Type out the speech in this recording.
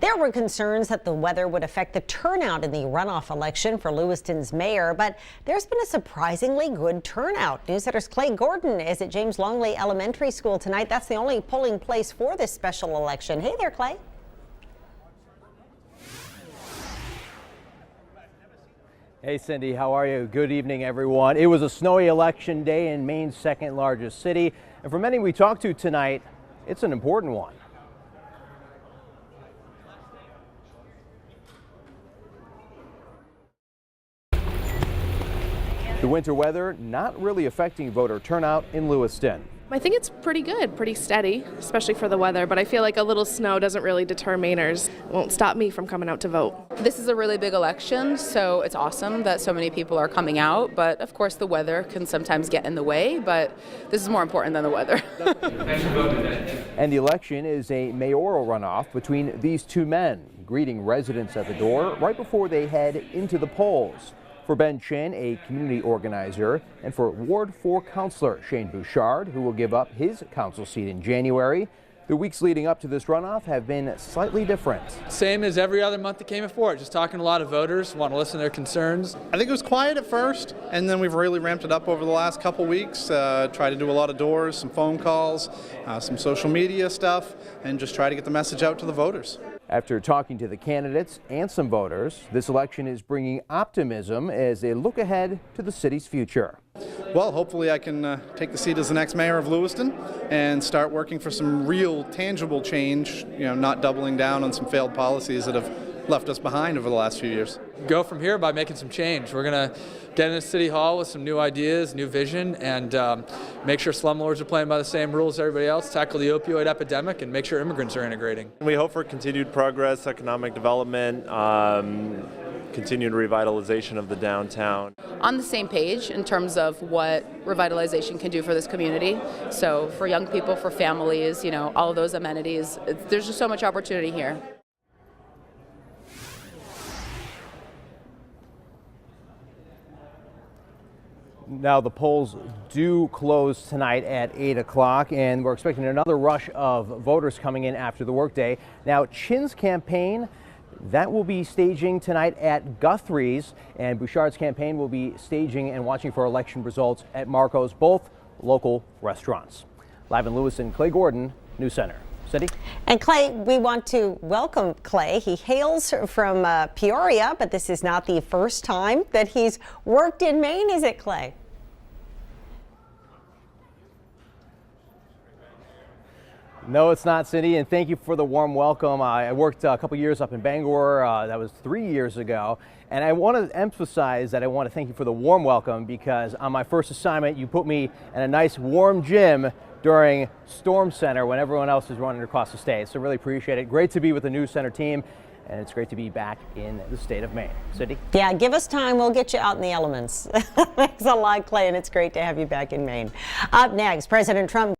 There were concerns that the weather would affect the turnout in the runoff election for Lewiston's mayor, but there's been a surprisingly good turnout. NewsCenter's Clay Gordon is at James Longley Elementary School tonight. That's the only polling place for this special election. Hey there, Clay. Hey Cindy, how are you? Good evening, everyone. It was a snowy election day in Maine's second largest city, and for many we talked to tonight, it's an important one. The winter weather not really affecting voter turnout in Lewiston. I think it's pretty good, pretty steady, especially for the weather, but I feel like a little snow doesn't really deter Mainers. It won't stop me from coming out to vote. This is a really big election, so it's awesome that so many people are coming out, but of course the weather can sometimes get in the way, but this is more important than the weather. And the election is a mayoral runoff between these two men, greeting residents at the door right before they head into the polls. For Ben Chin, a community organizer, and for Ward 4 Councilor Shane Bouchard, who will give up his council seat in January, the weeks leading up to this runoff have been slightly different. Same as every other month that came before, just talking to a lot of voters, want to listen to their concerns. I think it was quiet at first, and then we've really ramped it up over the last couple weeks. Try to do a lot of doors, some phone calls, some social media stuff, and just try to get the message out to the voters. After talking to the candidates and some voters, this election is bringing optimism as they look ahead to the city's future. Well, hopefully I can take the seat as the next mayor of Lewiston and start working for some real tangible change, not doubling down on some failed policies that have left us behind over the last few years. Go from here by making some change. We're going to get into City Hall with some new ideas, new vision, and make sure slumlords are playing by the same rules as everybody else, tackle the opioid epidemic, and make sure immigrants are integrating. We hope for continued progress, economic development, continued revitalization of the downtown. On the same page in terms of what revitalization can do for this community. So for young people, for families, all of those amenities, there's just so much opportunity here. Now the polls do close tonight at 8 o'clock, and we're expecting another rush of voters coming in after the workday. Now Chin's campaign, that will be staging tonight at Guthrie's, and Bouchard's campaign will be staging and watching for election results at Marco's, both local restaurants. Live in Lewiston, Clay Gordon, News Center. Cindy? And Clay, we want to welcome Clay. He hails from Peoria, but this is not the first time that he's worked in Maine, is it, Clay? No, it's not, Cindy, and thank you for the warm welcome. I worked a couple years up in Bangor. That was 3 years ago. And I want to emphasize that I want to thank you for the warm welcome, because on my first assignment, you put me in a nice warm gym during Storm Center when everyone else is running across the state. So really appreciate it. Great to be with the News Center team, and it's great to be back in the state of Maine. Cindy? Yeah, give us time. We'll get you out in the elements. Thanks a lot, Clay, and it's great to have you back in Maine. Up next, President Trump